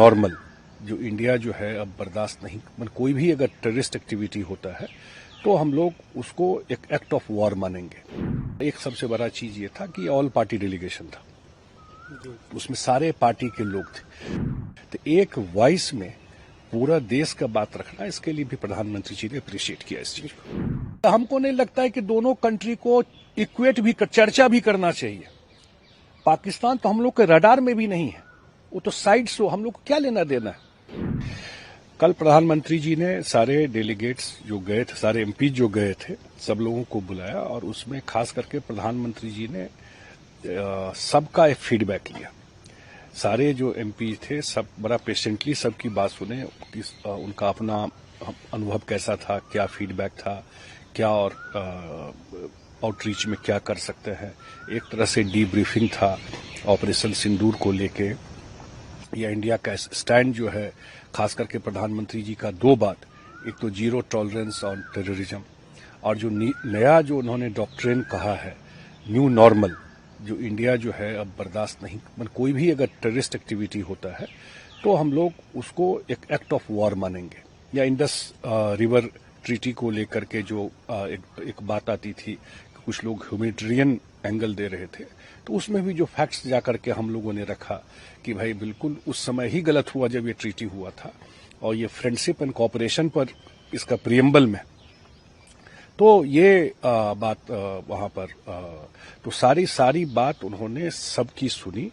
Normal जो India जो है अब बर्दाश्त नहीं, मतलब कोई भी अगर टेररिस्ट एक्टिविटी होता है तो हम लोग उसको एक एक्ट ऑफ वॉर मानेंगे। एक सबसे बड़ा चीज ये था कि ऑल पार्टी डेलीगेशन था, उसमें सारे पार्टी के लोग थे, तो एक वॉइस में पूरा देश का बात रखना, इसके लिए भी प्रधानमंत्री जी ने अप्रिशिएट किया इस चीज को। हमको नहीं लगता है कि दोनों कंट्री को इक्वेट भी चर्चा भी करना चाहिए। पाकिस्तान तो हम लोग के रडार में भी नहीं है, वो तो साइड से, हम लोग को क्या लेना देना है। कल प्रधानमंत्री जी ने सारे डेलीगेट्स जो गए थे, सारे एमपी जो गए थे, सब लोगों को बुलाया और उसमें खास करके प्रधानमंत्री जी ने सबका एक फीडबैक लिया। सारे जो एमपी थे सब बड़ा पेशेंटली सबकी बात सुने, उनका अपना अनुभव कैसा था, क्या फीडबैक था, क्या और आउटरीच में क्या कर सकते हैं। एक तरह से डीब्रीफिंग था ऑपरेशन सिंदूर को लेके, या इंडिया का स्टैंड जो है, खास करके प्रधानमंत्री जी का दो बात, एक तो जीरो टॉलरेंस ऑन टेररिज्म, और जो नया जो उन्होंने डॉक्ट्रिन कहा है, न्यू नॉर्मल, जो इंडिया जो है अब बर्दाश्त नहीं, मतलब कोई भी अगर टेररिस्ट एक्टिविटी होता है तो हम लोग उसको एक एक्ट ऑफ वॉर मानेंगे। या इंडस रिवर ट्रीटी को लेकर के जो एक बात आती थी कि कुछ लोग ह्यूमैनिटेरियन एंगल दे रहे थे, तो उसमें भी जो फैक्ट्स जाकर के हम लोगों ने रखा कि भाई बिल्कुल उस समय ही गलत हुआ जब ये ट्रीटी हुआ था, और ये फ्रेंडशिप एंड कोऑपरेशन पर इसका प्रियम्बल में, तो ये बात वहां पर तो सारी बात उन्होंने सबकी सुनी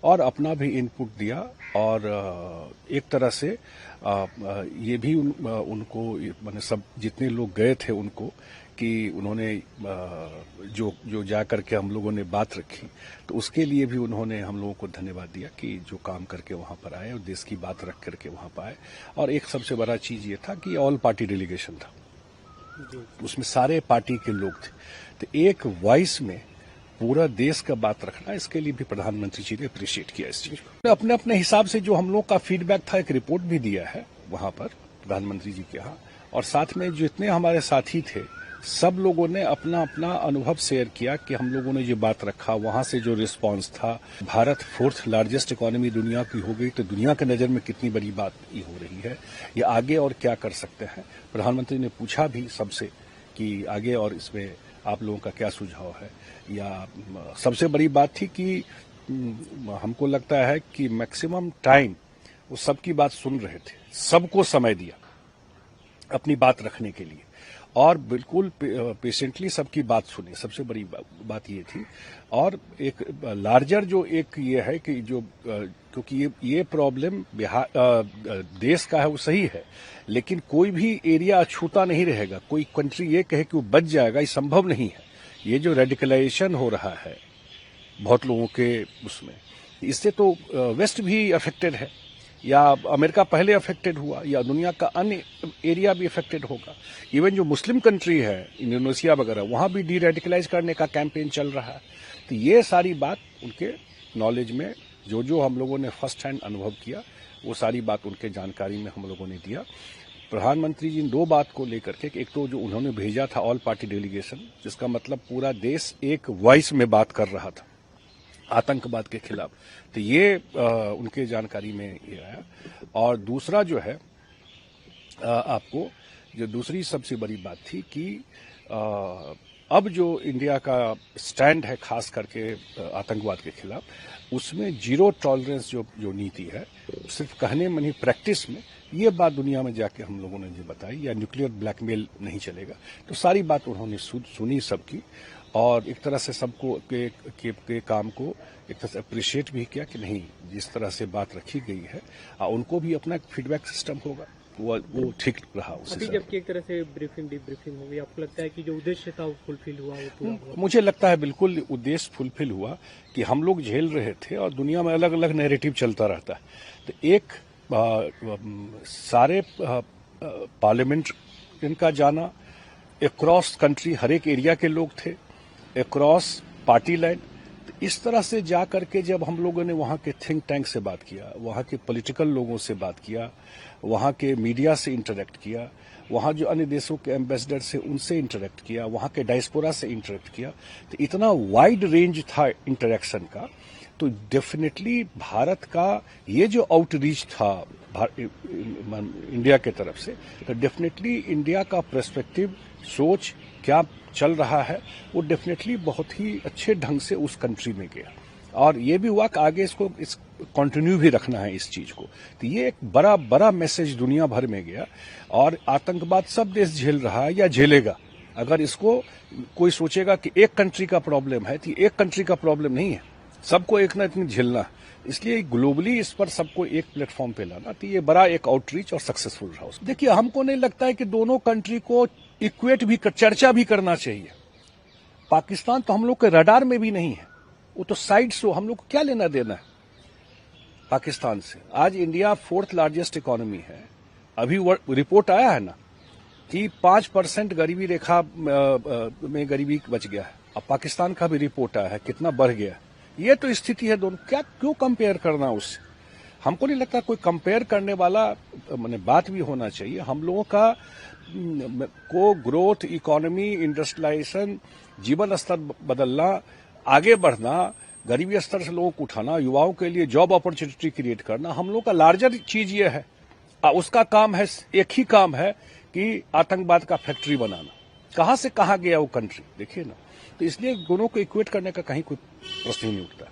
और अपना भी इनपुट दिया, और एक तरह से ये भी उनको माने सब जितने लोग गए थे उनको कि उन्होंने जो जा करके हम लोगों ने बात रखी, तो उसके लिए भी उन्होंने हम लोगों को धन्यवाद दिया कि जो काम करके वहां पर आए और देश की बात रख करके वहां पर आए। और एक सबसे बड़ा चीज ये था कि ऑल पार्टी डेलीगेशन था, उसमें सारे पार्टी के लोग थे, तो एक वॉइस में पूरा देश का बात रखना, इसके लिए भी प्रधानमंत्री जी ने अप्रिशिएट किया इस चीज को। अपने अपने हिसाब से जो हम लोग का फीडबैक था, एक रिपोर्ट भी दिया है वहां पर प्रधानमंत्री जी के यहाँ, और साथ में जितने हमारे साथी थे सब लोगों ने अपना अपना अनुभव शेयर किया कि हम लोगों ने जो बात रखा, वहां से जो रिस्पांस था, भारत 4th लार्जेस्ट इकोनॉमी दुनिया की हो गई, तो दुनिया के नजर में कितनी बड़ी बात ये हो रही है, ये आगे और क्या कर सकते हैं। प्रधानमंत्री ने पूछा भी सबसे कि आगे और इसमें आप लोगों का क्या सुझाव है। या सबसे बड़ी बात थी कि हमको लगता है कि मैक्सिमम टाइम वो सबकी बात सुन रहे थे, सबको समय दिया अपनी बात रखने के लिए, और बिल्कुल पेशेंटली सबकी बात सुनी, सबसे बड़ी बात ये थी। और एक लार्जर जो एक ये है कि जो क्योंकि ये प्रॉब्लम देश का है वो सही है, लेकिन कोई भी एरिया अछूता नहीं रहेगा, कोई कंट्री ये कहे कि वो बच जाएगा, ये संभव नहीं है। ये जो रेडिकलाइजेशन हो रहा है बहुत लोगों के उसमें, इससे तो वेस्ट भी अफेक्टेड है, या अमेरिका पहले अफेक्टेड हुआ, या दुनिया का अन्य एरिया भी अफेक्टेड होगा। इवन जो मुस्लिम कंट्री है इंडोनेशिया वगैरह, वहां भी डी रेडिकलाइज करने का कैंपेन चल रहा है। तो ये सारी बात उनके नॉलेज में जो हम लोगों ने फर्स्ट हैंड अनुभव किया, वो सारी बात उनके जानकारी में हम लोगों ने दिया। प्रधानमंत्री जी इन दो बात को लेकर के, एक तो जो उन्होंने भेजा था ऑल पार्टी डेलीगेशन, जिसका मतलब पूरा देश एक वॉइस में बात कर रहा था आतंकवाद के खिलाफ, तो ये उनके जानकारी में ये आया। और दूसरा जो है आपको जो दूसरी सबसे बड़ी बात थी कि अब जो इंडिया का स्टैंड है खास करके आतंकवाद के खिलाफ, उसमें जीरो टॉलरेंस जो नीति है, सिर्फ कहने में नहीं प्रैक्टिस में, ये बात दुनिया में जाके हम लोगों ने जो बताई, या न्यूक्लियर ब्लैकमेल नहीं चलेगा, तो सारी बात उन्होंने सुनी सबकी, और एक तरह से सबको के काम को एक तरह से अप्रिशिएट भी किया कि नहीं, जिस तरह से बात रखी गई है उनको भी अपना फीडबैक सिस्टम होगा, वो ठीक रहा। अभी जबकि एक तरह से ब्रीफिंग डीब्रीफिंग हो गई, आपको लगता है कि जो उद्देश्य था वो फुलफिल हुआ? मुझे लगता है बिल्कुल उद्देश्य फुलफिल हुआ कि हम लोग झेल रहे थे और दुनिया में अलग अलग नैरेटिव चलता रहता है, तो एक सारे पार्लियामेंट इनका जाना, अक्रॉस कंट्री हर एक एरिया के लोग थे, अक्रॉस पार्टी लाइन, तो इस तरह से जा करके जब हम लोगों ने वहां के थिंक टैंक से बात किया, वहां के पॉलिटिकल लोगों से बात किया, वहां के मीडिया से इंटरेक्ट किया, वहां जो अन्य देशों के एम्बेसडर से उनसे इंटरेक्ट किया, वहां के डायस्पोरा से इंटरेक्ट किया, तो इतना वाइड रेंज था इंटरेक्शन का, तो डेफिनेटली भारत का ये जो आउटरीच था इंडिया के तरफ से, तो डेफिनेटली इंडिया का पर्सपेक्टिव, सोच क्या चल रहा है, वो डेफिनेटली बहुत ही अच्छे ढंग से उस कंट्री में गया। और ये भी हुआ कि आगे इसको कंटिन्यू भी रखना है इस चीज को। तो ये एक बड़ा बड़ा मैसेज दुनिया भर में गया। और आतंकवाद सब देश झेल रहा है या झेलेगा। अगर इसको कोई सोचेगा कि एक कंट्री का प्रॉब्लम है, तो एक कंट्री का प्रॉब्लम नहीं है, सबको एक ना एक झेलना है। इसलिए ग्लोबली इस पर सबको एक प्लेटफॉर्म पे लाना, तो ये बड़ा एक आउटरीच और सक्सेसफुल रहा। देखिए, हमको नहीं लगता है कि दोनों कंट्री को इक्वेट भी चर्चा भी करना चाहिए। पाकिस्तान तो हम लोग के रडार में भी नहीं है, वो तो साइड से, हम लोग को क्या लेना देना है पाकिस्तान से। आज इंडिया 4th लार्जेस्ट इकोनॉमी है। अभी रिपोर्ट आया है ना कि 5% गरीबी रेखा में गरीबी बच गया है। अब पाकिस्तान का भी रिपोर्ट आया है कितना बढ़ गया है। ये तो स्थिति है दोनों, क्या क्यों कंपेयर करना उससे। हमको नहीं लगता कोई कंपेयर करने वाला बात भी होना चाहिए। हम लोगों का को ग्रोथ, इकोनॉमी, इंडस्ट्रियलाइजेशन, जीवन स्तर बदलना, आगे बढ़ना, गरीबी स्तर से लोगों को उठाना, युवाओं के लिए जॉब अपॉर्चुनिटी क्रिएट करना, हम लोग का लार्जर चीज ये है। उसका काम है, एक ही काम है कि आतंकवाद का फैक्ट्री बनाना। कहां से कहां गया वो कंट्री, देखिए ना। तो इसलिए दोनों को इक्वेट करने का कहीं कोई प्रश्न ही नहीं उठता।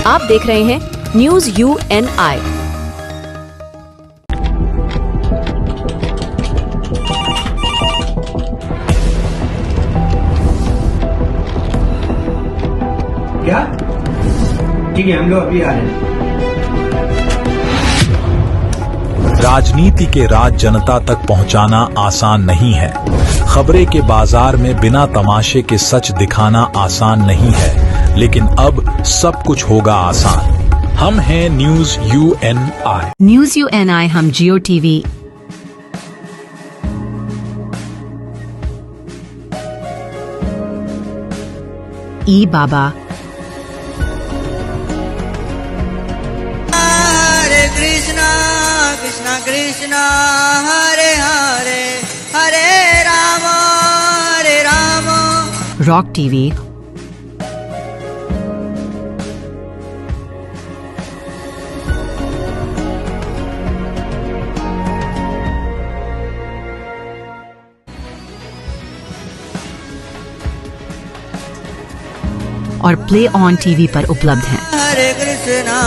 आप देख रहे हैं न्यूज UNI। क्या? ठीक है, हम लोग अभी आ रहे हैं। राजनीति के राज जनता तक पहुंचाना आसान नहीं है। खबरें के बाजार में बिना तमाशे के सच दिखाना आसान नहीं है, लेकिन अब सब कुछ होगा आसान। हम हैं न्यूज UNI। न्यूज UNI हम जियो TV, ई बाबा, हरे कृष्णा कृष्णा कृष्णा हरे हरे हरे राम रॉक TV, और प्ले ऑन TV पर उपलब्ध हैं। हरे कृष्णा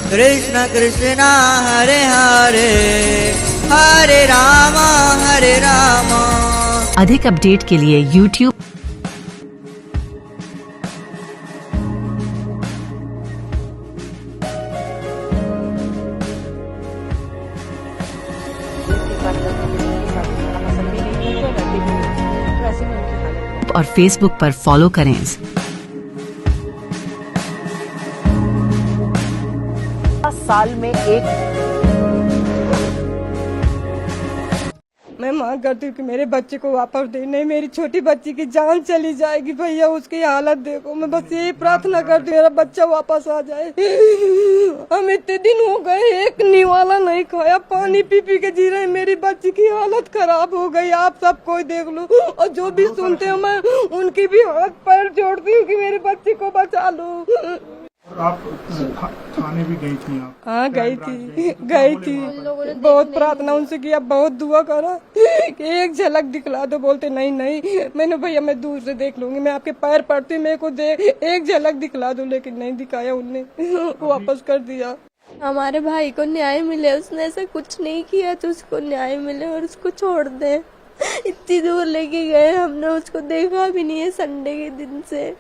कृष्णा कृष्णा हरे हरे हरे राम हरे राम। अधिक अपडेट के लिए YouTube और Facebook पर फॉलो करें। साल में एक मैं मांग करती हूँ कि मेरे बच्चे को वापस दे। नहीं, मेरी छोटी बच्ची की जान चली जाएगी भैया, उसकी हालत देखो। मैं बस यही प्रार्थना करती हूँ मेरा बच्चा वापस आ जाए। हम इतने दिन हो गए, एक निवाला नहीं खाया, पानी पी पी के जी रहे। मेरी बच्ची की हालत खराब हो गई, आप सब कोई देख लो। और जो भी सुनते हो, मैं उनकी भी हाथ पैर जोड़ती हूँ कि मेरे बच्चे को बचा लो। और आप थाने भी गई थी? आप? हाँ, गई थी। बहुत प्रार्थना उनसे किया, बहुत दुआ करा कि एक झलक दिखला दो। बोलते नहीं, मैंने भैया मैं दूर से देख लूंगी, मैं आपके पैर पड़ती, मेरे को एक झलक दिखला दो। लेकिन नहीं दिखाया उनने, वापस कर दिया। हमारे भाई को न्याय मिले, उसने ऐसा कुछ नहीं किया तो उसको न्याय मिले और उसको छोड़ दे। इतनी दूर लेके गए, हमने उसको देखा भी नहीं है। संडे के दिन से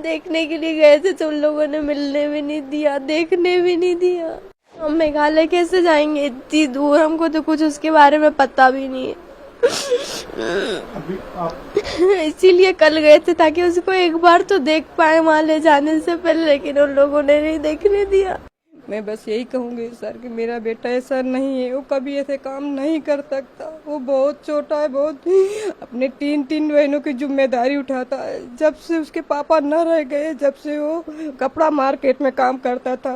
देखने के लिए गए थे तो उन लोगों ने मिलने भी नहीं दिया, देखने भी नहीं दिया। हम मेघालय कैसे जाएंगे इतनी दूर, हमको तो कुछ उसके बारे में पता भी नहीं है। इसीलिए कल गए थे ताकि उसको एक बार तो देख पाए वहाँ ले जाने से पहले, लेकिन उन लोगों ने नहीं देखने दिया। मैं बस यही कहूँगी सर कि मेरा बेटा ऐसा नहीं है, वो कभी ऐसे काम नहीं कर सकता। वो बहुत छोटा है, बहुत अपने तीन बहनों की जिम्मेदारी उठाता है। जब से उसके पापा न रह गए, जब से वो कपड़ा मार्केट में काम करता था,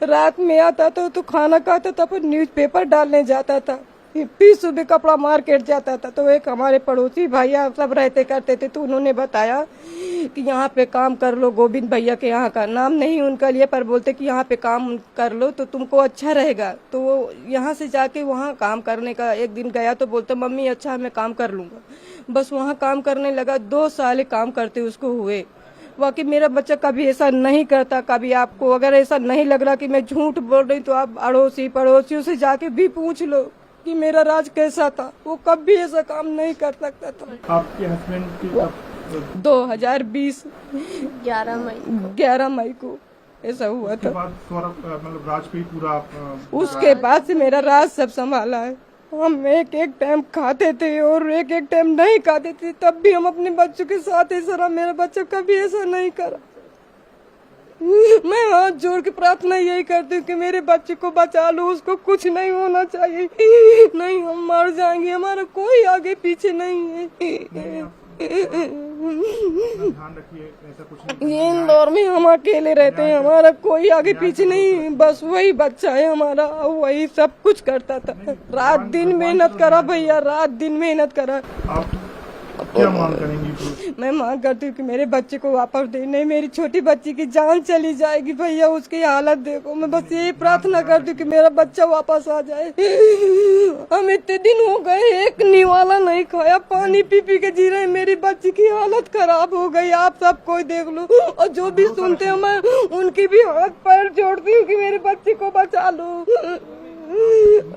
रात में आता था तो खाना खाता था, फिर न्यूज़पेपर डालने जाता था। फिर सुबह कपड़ा मार्केट जाता था तो एक हमारे पड़ोसी भैया सब रहते करते थे, तो उन्होंने बताया कि यहाँ पे काम कर लो। गोविंद भैया के यहाँ का नाम नहीं उनका लिए, पर बोलते कि यहाँ पे काम कर लो तो तुमको अच्छा रहेगा। तो वो यहाँ से जाके वहाँ काम करने का एक दिन गया तो बोलते मम्मी अच्छा मैं काम कर लूँगा। बस वहाँ काम करने लगा, 2 साल काम करते उसको हुए। बाकी मेरा बच्चा कभी ऐसा नहीं करता। कभी आपको अगर ऐसा नहीं लग रहा कि मैं झूठ बोल रही तो आप अड़ोसी पड़ोसियों से जाके भी पूछ लो कि मेरा राज कैसा था। वो कभी ऐसा काम नहीं कर सकता था। आपके हस्बैंड की 2020 11 मई को ऐसा हुआ उसके था। बाद सौरभ मतलब राज पे ही पूरा उसके बाद से मेरा राज सब संभाला है। हम एक टाइम खाते थे और एक टाइम नहीं खाते थे, तब भी हम अपने बच्चों के साथ ऐसा रहा। मेरा बच्चा कभी ऐसा नहीं करा। मैं हाथ जोड़ के प्रार्थना यही करती हूँ कि मेरे बच्चे को बचा लो, उसको कुछ नहीं होना चाहिए। नहीं हम मर जाएंगे, हमारा कोई आगे पीछे नहीं है। ध्यान रखिए ऐसा कुछ नहीं। ये इंदौर में हम अकेले रहते हैं, हमारा कोई आगे पीछे नहीं, बस वही बच्चा है हमारा, वही सब कुछ करता था। रात दिन मेहनत करा भैया, रात दिन मेहनत करा। आप क्या मांग करेंगी? मैं मांग करती हूँ कि मेरे बच्चे को वापस दे। नहीं मेरी छोटी बच्ची की जान चली जाएगी भैया, उसकी हालत देखो। मैं बस यही प्रार्थना करती हूँ कि मेरा बच्चा वापस आ जाए। हम इतने दिन हो गए एक निवाला नहीं खाया, पानी पी पी के जी रहे। मेरी बच्ची की हालत खराब हो गई, आप सब कोई देख लो। और जो भी सुनते हैं मैं उनकी भी हाथ पैर जोड़ती हूँ कि मेरे बच्चे को बचा लो।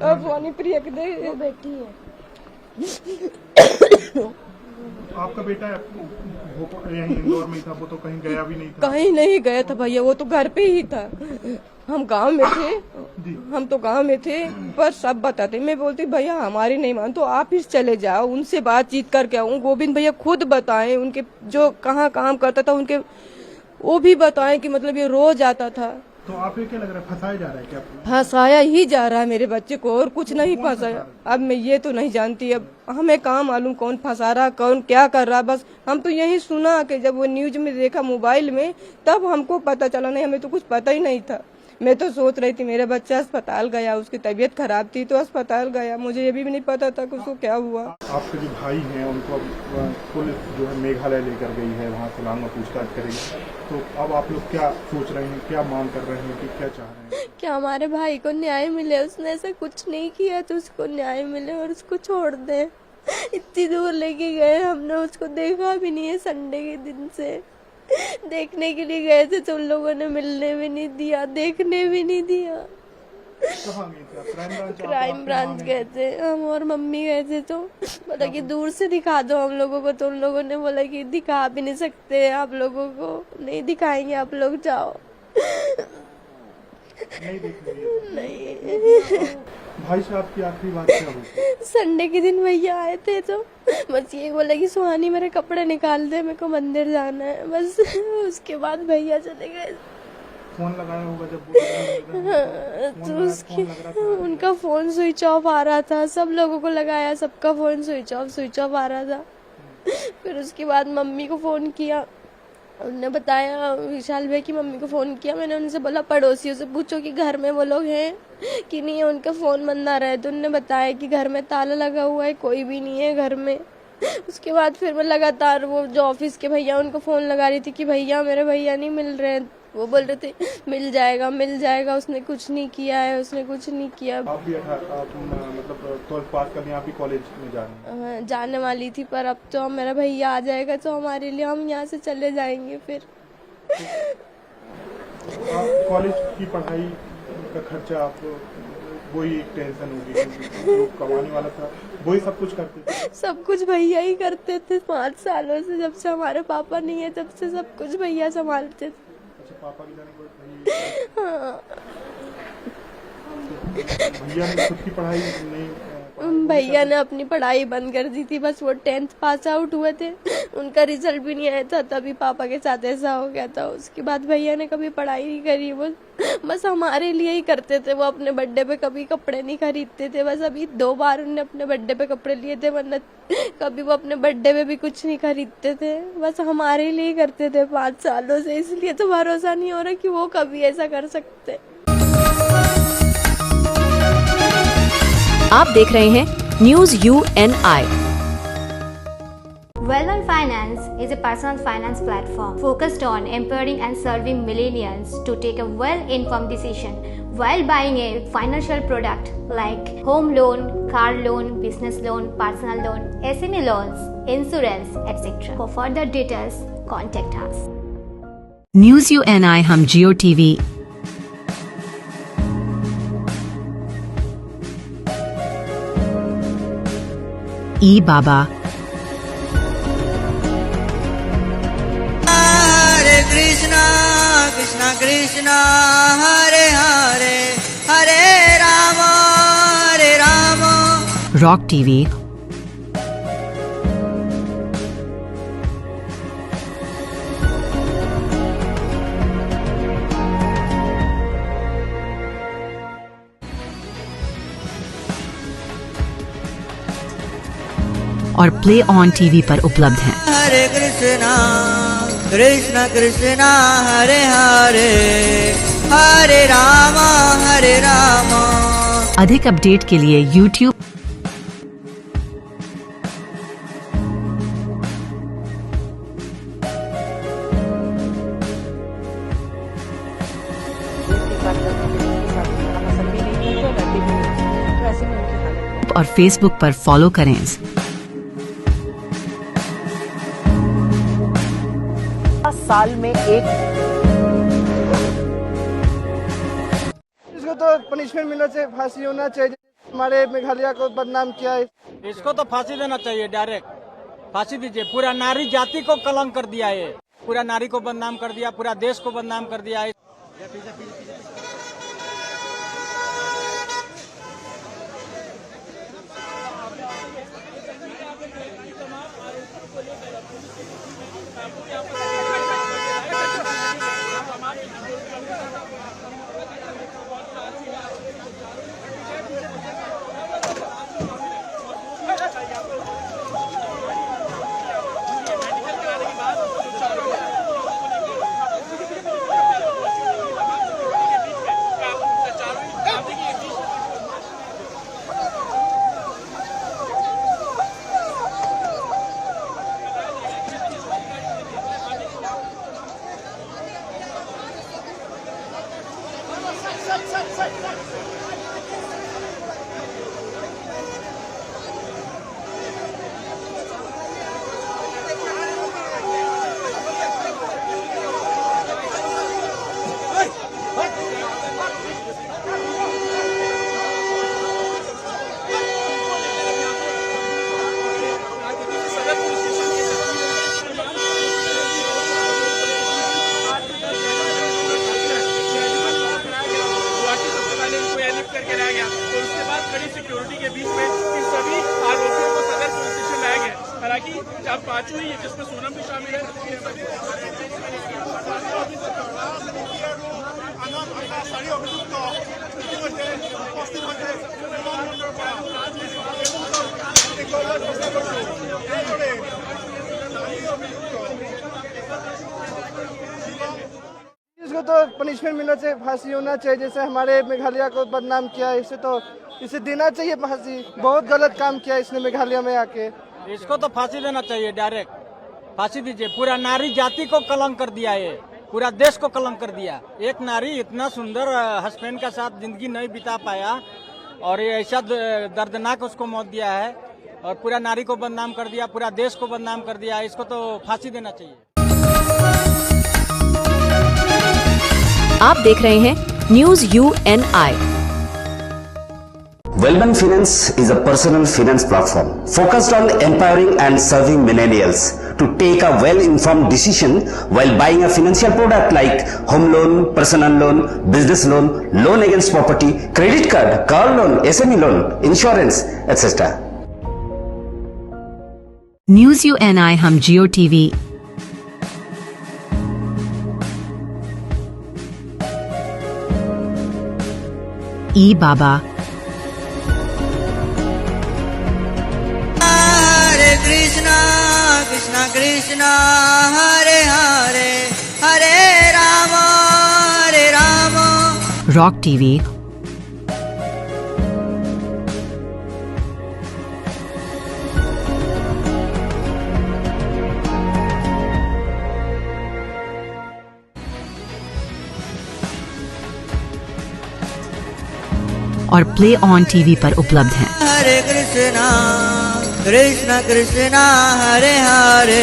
अब सोनी प्रिया की बेटी है। आपका बेटा यहीं इंदौर में ही था, वो तो कहीं गया भी नहीं था? कहीं नहीं गया था भैया, वो तो घर पे ही था। हम गांव में थे, हम तो गांव में थे, पर सब बताते। मैं बोलती भैया हमारी नहीं मान तो आप ही चले जाओ, उनसे बातचीत करके आऊँ। गोविंद भैया खुद बताएं उनके जो कहाँ काम करता था, उनके वो भी बताएं कि मतलब ये रोज आता था। तो आप ये क्या लग रहा है, फंसाया जा रहा है क्या? फंसाया ही जा रहा है मेरे बच्चे को, और कुछ नहीं फंसाया। अब मैं ये तो नहीं जानती, अब हमें कहाँ मालूम कौन फंसा रहा, कौन क्या कर रहा। बस हम तो यही सुना कि जब वो न्यूज में देखा मोबाइल में, तब हमको पता चला। नहीं हमें तो कुछ पता ही नहीं था। मैं तो सोच रही थी मेरा बच्चा अस्पताल गया, उसकी तबीयत खराब थी तो अस्पताल गया। मुझे ये भी नहीं पता था कि उसको क्या हुआ। आपके जो भाई हैं उनको पुलिस जो है मेघालय लेकर गई है, वहाँ शिलांग में पूछताछ करेगी। तो अब आप लोग क्या सोच रहे हैं, क्या मांग कर रहे हैं, कि क्या चाह रहे हैं? क्या हमारे भाई को न्याय मिले, उसने ऐसा कुछ नहीं किया तो उसको न्याय मिले और उसको छोड़ दें। इतनी दूर लेके गए, हमने उसको देखा भी नहीं है। संडे के दिन से देखने के लिए गए थे तो उन लोगों ने मिलने भी नहीं दिया, देखने भी नहीं दिया। क्राइम ब्रांच गए थे हम और मम्मी गए थे, तो बोला कि दूर से दिखा दो हम लोगों को। तो उन लोगों ने बोला कि दिखा भी नहीं सकते आप लोगों को, नहीं दिखाएंगे, आप लोग जाओ। नहीं। भाई साहब की आखिरी बात क्या हुई? संडे के दिन भैया आए थे तो बस ये बोला कि सुहानी मेरे कपड़े निकाल दे, मेरे को मंदिर जाना है, बस। उसके बाद भैया चले गए। फोन लगाया होगा जब तो उसकी उनका फोन स्विच ऑफ आ रहा था। सब लोगों को लगाया, सबका फोन स्विच ऑफ आ रहा था। फिर उसके बाद मम्मी को फोन किया, उन्होंने बताया विशाल भाई की मम्मी को फोन किया। मैंने उनसे बोला पड़ोसियों से पूछो कि घर में वो लोग हैं कि नहीं है, उनका फोन बंद आ रहा है। तो उन्होंने बताया कि घर में ताला लगा हुआ है, कोई भी नहीं है घर में। उसके बाद फिर मैं लगातार वो जो ऑफिस के भैया उनको फोन लगा रही थी कि भैया मेरे भैया नहीं मिल रहे हैं। वो बोल रहे थे मिल जाएगा मिल जाएगा, उसने कुछ नहीं किया है, उसने कुछ नहीं किया। आप भी मतलब 12th पास करने आप भी कॉलेज में जाने वाली थी, पर अब तो मेरा भैया आ जाएगा तो हमारे लिए हम यहाँ से चले जाएंगे। फिर कॉलेज की पढ़ाई का खर्चा आप वही एक टेंशन होगी, जो कमाने वाला था वही सब कुछ करते थे। सब कुछ भैया ही करते थे 5 सालों से, जब से हमारे पापा नहीं है तब से सब कुछ भैया संभालते थे। पापा की जाने के बाद हाँ। भैया ने खुद की पढ़ाई नहीं, भैया ने अपनी पढ़ाई बंद कर दी थी। बस वो 10th पास आउट हुए थे, उनका रिजल्ट भी नहीं आया था, तभी पापा के साथ ऐसा हो गया था। उसके बाद भैया ने कभी पढ़ाई नहीं करी, वो बस हमारे लिए ही करते थे। वो अपने बर्थडे पे कभी कपड़े नहीं खरीदते थे, बस अभी 2 बार उन्होंने अपने बर्थडे पे कपड़े लिए थे, वरना कभी वो अपने बर्थडे पे भी कुछ नहीं खरीदते थे। बस हमारे लिए ही करते थे 5 सालों से, इसलिए तो भरोसा नहीं हो रहा कि वो कभी ऐसा कर सकते। आप देख रहे हैं news UNI। Well-on Finance is a personal finance platform focused on empowering and serving millennials to take a well-informed decision while buying a financial product like home loan, car loan, business loan, personal loan, SME loans, insurance, etc. For further details, contact us. News UNI हम जियो TV बाबा हरे Krishna Krishna Krishna Hare Hare Hare Ram rock TV और play on TV पर उपलब्ध हैं। हरे कृष्णा कृष्णा कृष्णा हरे हरे हरे राम अधिक update के लिए YouTube और Facebook पर फॉलो करें। साल में एक इसको तो पनिशमेंट मिलना चाहिए, फांसी होना चाहिए। हमारे मेघालय को बदनाम किया है, इसको तो फांसी देना चाहिए, डायरेक्ट फांसी दीजिए। पूरा नारी जाति को कलंक कर दिया है, पूरा नारी को बदनाम कर दिया, पूरा देश को बदनाम कर दिया है। सिक्योरिटी के बीच में इन सभी आरोपियों को सदर पुलिस स्टेशन लाया गया। हालांकि अब पांचों ही है, जिसमें सोनम भी शामिल है। इसको तो पनिशमेंट मिलना चाहिए, फांसी होना चाहिए। जैसे हमारे मेघालय को बदनाम किया है, इसे देना चाहिए फांसी। बहुत गलत काम किया इसने मेघालय में आके। इसको तो फांसी देना चाहिए, डायरेक्ट फांसी दीजिए। पूरा नारी जाति को कलंक कर दिया है, पूरा देश को कलंक कर दिया। एक नारी इतना सुंदर हस्बैंड के साथ जिंदगी नहीं बिता पाया और ये ऐसा दर्दनाक उसको मौत दिया है और पूरा नारी को बदनाम कर दिया, पूरा देश को बदनाम कर दिया। इसको तो फांसी देना चाहिए। आप देख रहे हैं news UNI। Wellman Finance is a personal finance platform focused on empowering and serving millennials to take a well-informed decision while buying a financial product like home loan, personal loan, business loan, loan against property, credit card, car loan, SME loan, insurance, etc. News UNI हम जियो TV बाबा Krishna Krishna Krishna Hare Hare Hare Ram rock TV और play on TV पर उपलब्ध हैं। हरे कृष्णा कृष्णा कृष्णा हरे हरे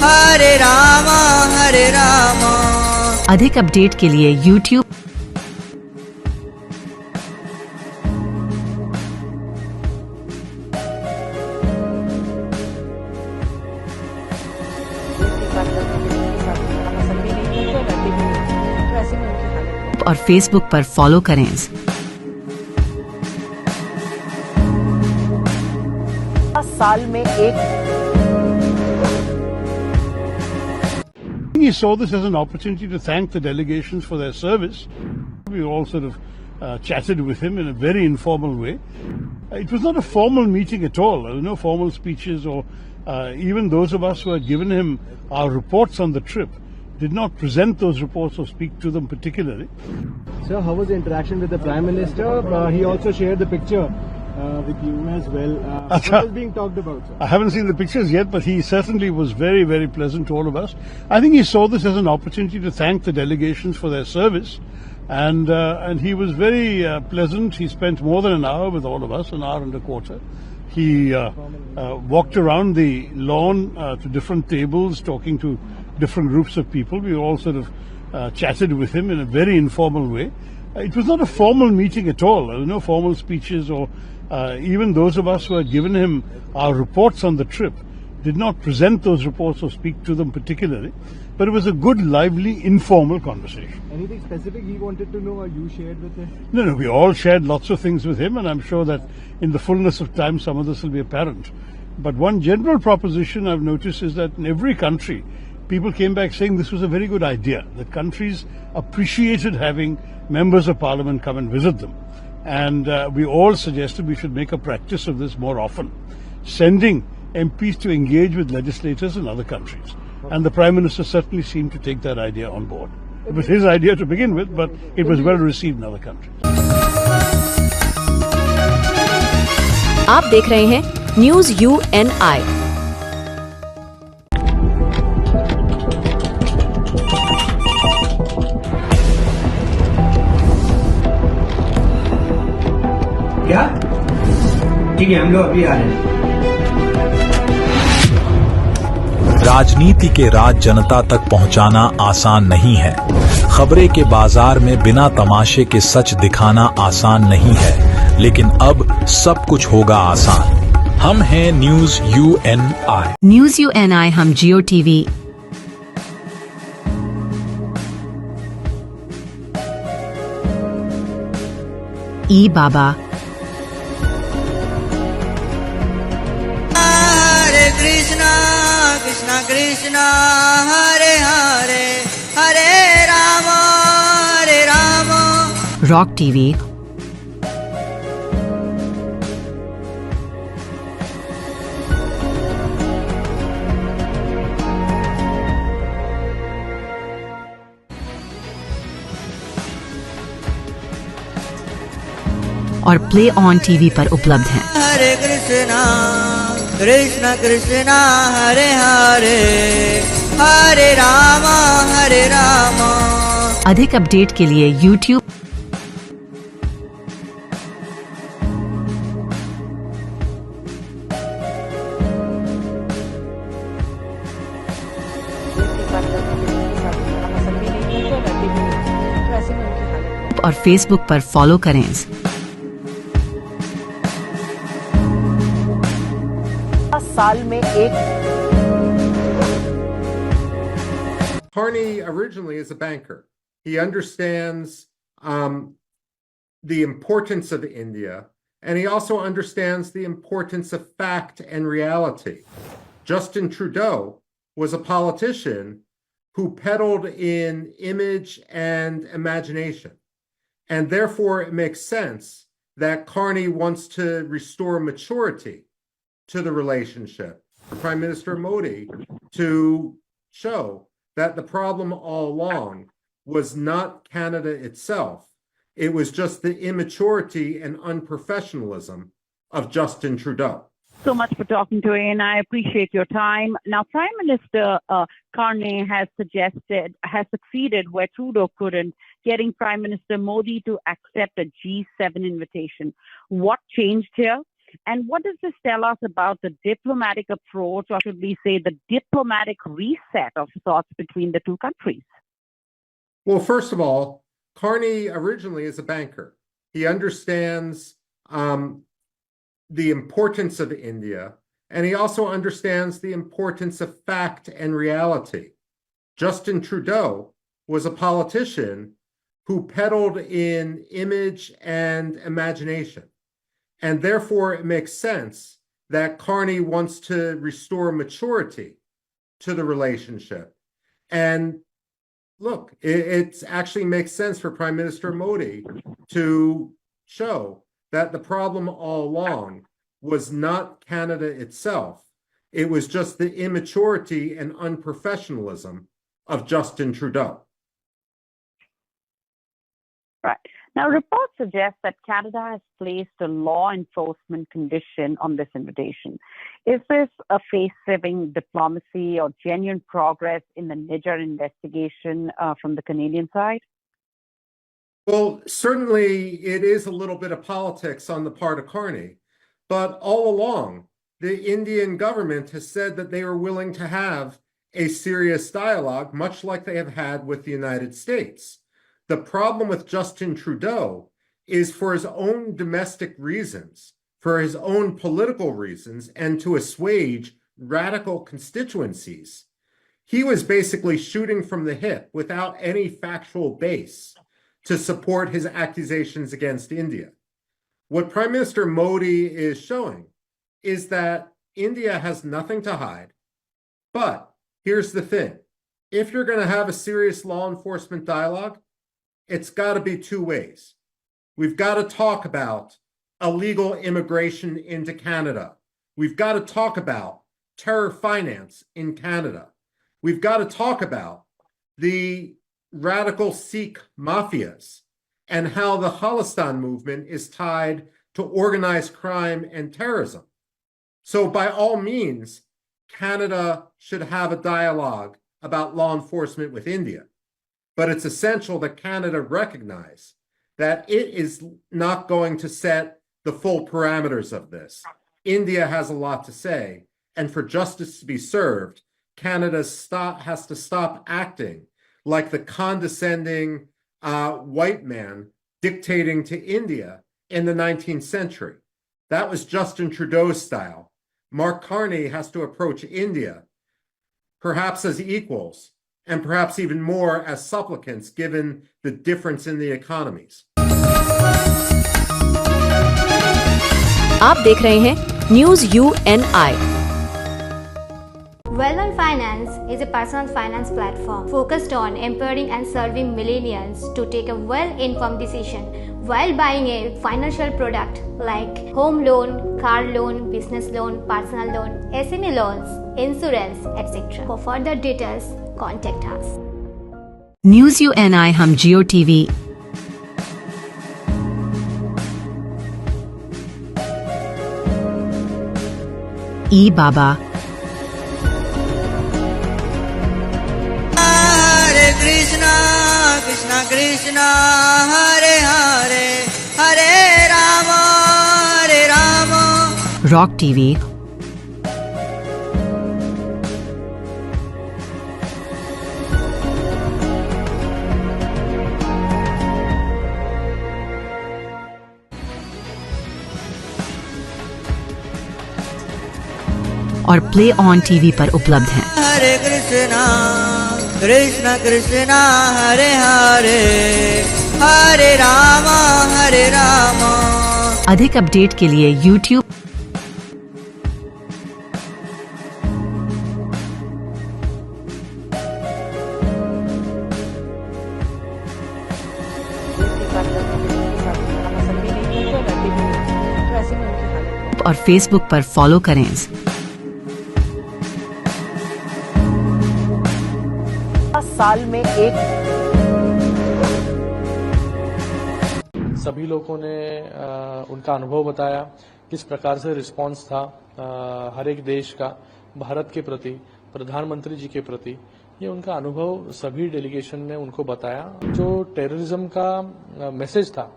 हरे रामा हरे रामा। अधिक update के लिए YouTube और Facebook पर फॉलो करें। साल में एक He saw this as an opportunity to thank the delegations for their service. We all sort of chatted with him in a very informal way. It was not a formal meeting at all. There were no formal speeches or even those of us who had given him our reports on the trip did not present those reports or speak to them particularly. Sir, how was the interaction with the Prime Minister? He also shared the picture with you as well. What was being talked about, sir? I haven't seen the pictures yet, but he certainly was very, very pleasant to all of us. I think he saw this as an opportunity to thank the delegations for their service. And he was very pleasant. He spent more than an hour with all of us, an hour and a quarter. He walked around the lawn to different tables, talking to different groups of people. We all sort of chatted with him in a very informal way. It was not a formal meeting at all. There were no formal speeches or even those of us who had given him our reports on the trip did not present those reports or speak to them particularly. But it was a good, lively, informal conversation. Anything specific he wanted to know or you shared with him? No, we all shared lots of things with him, and I'm sure that in the fullness of time some of this will be apparent. But one general proposition I've noticed is that in every country, people came back saying this was a very good idea, that countries appreciated having members of parliament come and visit them. And we all suggested we should make a practice of this more often, sending MPs to engage with legislators in other countries. And the Prime Minister certainly seemed to take that idea on board. It was his idea to begin with, but it was well received in other countries. आप देख रहे हैं news UNI। क्या? ठीक है, हम लोग अभी आ रहे हैं। राजनीति के राज जनता तक पहुंचाना आसान नहीं है। खबरें के बाजार में बिना तमाशे के सच दिखाना आसान नहीं है, लेकिन अब सब कुछ होगा आसान। हम हैं न्यूज UNI। न्यूज UNI हम जियो टीवी ई बाबा कृष्णा कृष्णा हरे हरे हरे राम रॉक टीवी और प्ले ऑन टीवी पर उपलब्ध हैं। हरे कृष्णा कृष्णा कृष्णा हरे हरे हरे राम अधिक अपडेट के लिए YouTube और Facebook पर फॉलो करें। साल में एक Carney originally is a banker. He understands the importance of India, and he also understands the importance of fact and reality. Justin Trudeau was a politician who peddled in image and imagination, and therefore it makes sense that Carney wants to restore maturity to the relationship. Prime Minister Modi to show that the problem all along was not Canada itself. It was just the immaturity and unprofessionalism of Justin Trudeau. So much for talking to me, and I appreciate your time. Now, Prime Minister Carney has succeeded where Trudeau couldn't getting Prime Minister Modi to accept a G7 invitation. What changed here? And what does this tell us about the diplomatic approach, or should we say the diplomatic reset of sorts between the two countries? Well, first of all, Carney originally is a banker. He understands the importance of India, and he also understands the importance of fact and reality. Justin Trudeau was a politician who peddled in image and imagination. And therefore, it makes sense that Carney wants to restore maturity to the relationship. And look, it actually makes sense for Prime Minister Modi to show that the problem all along was not Canada itself. It was just the immaturity and unprofessionalism of Justin Trudeau. Right. Now, reports suggest that Canada has placed a law enforcement condition on this invitation. Is this a face-saving diplomacy or genuine progress in the Niger investigation from the Canadian side? Well, certainly it is a little bit of politics on the part of Carney, but all along, the Indian government has said that they are willing to have a serious dialogue, much like they have had with the United States. The problem with Justin Trudeau is for his own domestic reasons, for his own political reasons, and to assuage radical constituencies. He was basically shooting from the hip without any factual base to support his accusations against India. What Prime Minister Modi is showing is that India has nothing to hide. But here's the thing. If you're going to have a serious law enforcement dialogue, it's got to be two ways. We've got to talk about illegal immigration into Canada. We've got to talk about terror finance in Canada. We've got to talk about the radical Sikh mafias and how the Khalistan movement is tied to organized crime and terrorism. So by all means, Canada should have a dialogue about law enforcement with India. But it's essential that Canada recognize that it is not going to set the full parameters of this. India has a lot to say, and for justice to be served, Canada has to stop acting like the condescending white man dictating to India in the 19th century. That was Justin Trudeau's style. Mark Carney has to approach India perhaps as equals, and perhaps even more as supplicants, given the difference in the economies. आप देख रहे हैं news UNI। Well-On Finance is a personal finance platform focused on empowering and serving millennials to take a well-informed decision while buying a financial product like home loan, car loan, business loan, personal loan, SME loans, insurance, etc. For further details, contact us. News UNI हम जियो TV ई बाबा Hare Krishna, Krishna Krishna, Hare Hare, Hare Rama, Hare Rama. Rock TV और play on TV पर उपलब्ध हैं। Hare Krishna, Krishna Krishna, Hare Hare, Hare Rama, Hare Rama. अधिक update के लिए YouTube और Facebook पर फॉलो करें। साल में एक सभी लोगों ने उनका अनुभव बताया, किस प्रकार से रिस्पांस था हर एक देश का भारत के प्रति, प्रधानमंत्री जी के प्रति, ये उनका अनुभव सभी डेलीगेशन ने उनको बताया। जो टेररिज्म का मैसेज था,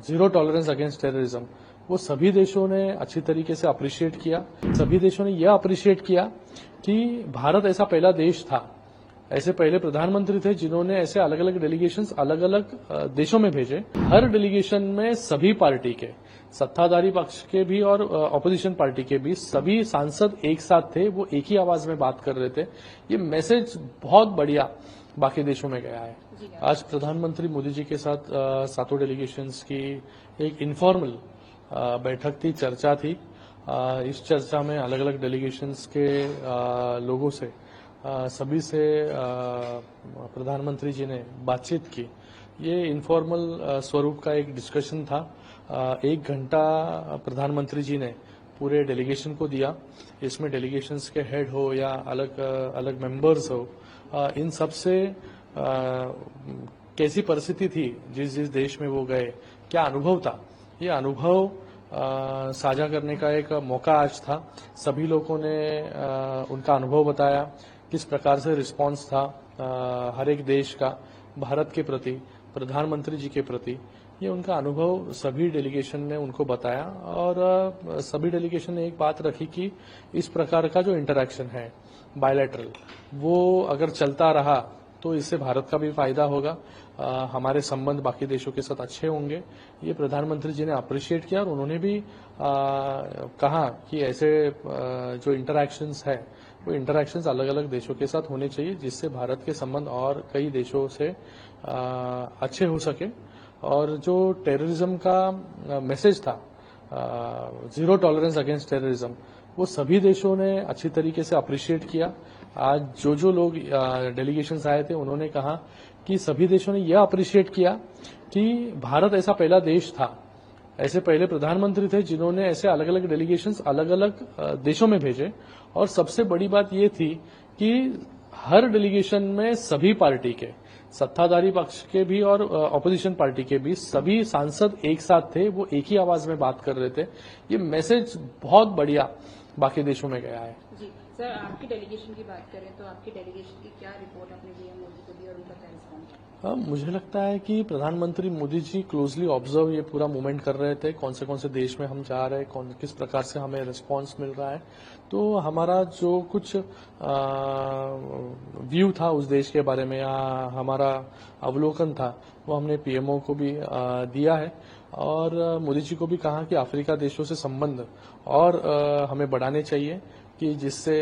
जीरो टॉलरेंस अगेंस्ट टेररिज्म, वो सभी देशों ने अच्छी तरीके से अप्रिशिएट किया। सभी देशों ने यह अप्रिशिएट किया कि भारत ऐसा पहला देश था, ऐसे पहले प्रधानमंत्री थे जिन्होंने ऐसे अलग अलग डेलीगेशंस अलग अलग देशों में भेजे। हर डेलीगेशन में सभी पार्टी के, सत्ताधारी पक्ष के भी और ऑपोजिशन पार्टी के भी सभी सांसद एक साथ थे, वो एक ही आवाज में बात कर रहे थे। ये मैसेज बहुत बढ़िया बाकी देशों में गया है। आज प्रधानमंत्री मोदी जी के साथ सातों डेलीगेशंस की एक इनफॉर्मल बैठक थी, चर्चा थी। इस चर्चा में अलग अलग डेलीगेशंस के लोगों से सभी से प्रधानमंत्री जी ने बातचीत की। ये इनफॉर्मल स्वरूप का एक डिस्कशन था। 1 घंटा प्रधानमंत्री जी ने पूरे डेलीगेशन को दिया। इसमें डेलीगेशंस के हेड हो या अलग अलग मेंबर्स हो, इन सब से कैसी परिस्थिति थी जिस जिस देश में वो गए, क्या अनुभव था, ये अनुभव साझा करने का एक मौका आज था। सभी लोगों ने उनका अनुभव बताया, किस प्रकार से रिस्पांस था हर एक देश का भारत के प्रति, प्रधानमंत्री जी के प्रति। ये उनका अनुभव सभी डेलीगेशन ने उनको बताया और सभी डेलीगेशन ने एक बात रखी कि इस प्रकार का जो इंटरैक्शन है बायलैटरल, वो अगर चलता रहा तो इससे भारत का भी फायदा होगा, हमारे संबंध बाकी देशों के साथ अच्छे होंगे। ये प्रधानमंत्री जी ने अप्रिशिएट किया और उन्होंने भी कहा कि ऐसे जो इंटरैक्शंस है वो इंटरैक्शंस अलग अलग देशों के साथ होने चाहिए, जिससे भारत के संबंध और कई देशों से अच्छे हो सके। और जो टेररिज्म का मैसेज था, जीरो टॉलरेंस अगेंस्ट टेररिज्म, वो सभी देशों ने अच्छी तरीके से अप्रिशिएट किया। आज जो लोग डेलीगेशंस आए थे उन्होंने कहा कि सभी देशों ने यह अप्रिशिएट किया कि भारत ऐसा पहला देश था, ऐसे पहले प्रधानमंत्री थे जिन्होंने ऐसे अलग अलग डेलीगेशंस अलग अलग देशों में भेजे। और सबसे बड़ी बात ये थी कि हर डेलीगेशन में सभी पार्टी के, सत्ताधारी पक्ष के भी और ऑपोजिशन पार्टी के भी सभी सांसद एक साथ थे, वो एक ही आवाज में बात कर रहे थे। ये मैसेज बहुत बढ़िया बाकी देशों में गया है। जी सर, आपकी डेलीगेशन की बात करें तो आपकी डेलीगेशन की क्या रिपोर्ट आपने पीएम मोदी को दी और उनका क्या रिस्पॉन्स? मुझे लगता है कि प्रधानमंत्री मोदी जी क्लोजली ऑब्जर्व ये पूरा मूवमेंट कर रहे थे, कौन से देश में हम जा रहे हैं, किस प्रकार से हमें रिस्पांस मिल रहा है। तो हमारा जो कुछ व्यू था उस देश के बारे में या हमारा अवलोकन था वो हमने पीएमओ को भी दिया है और मोदी जी को भी कहा कि अफ्रीका देशों से संबंध और हमें बढ़ाने चाहिए कि जिससे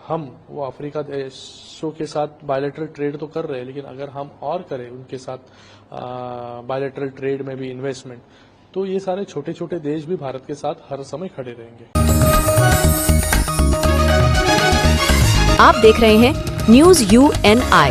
हम वो अफ्रीका देशों के साथ बायलैटरल ट्रेड तो कर रहे हैं, लेकिन अगर हम और करें उनके साथ बायलैटरल ट्रेड में भी इन्वेस्टमेंट, तो ये सारे छोटे छोटे देश भी भारत के साथ हर समय खड़े रहेंगे। आप देख रहे हैं news UNI।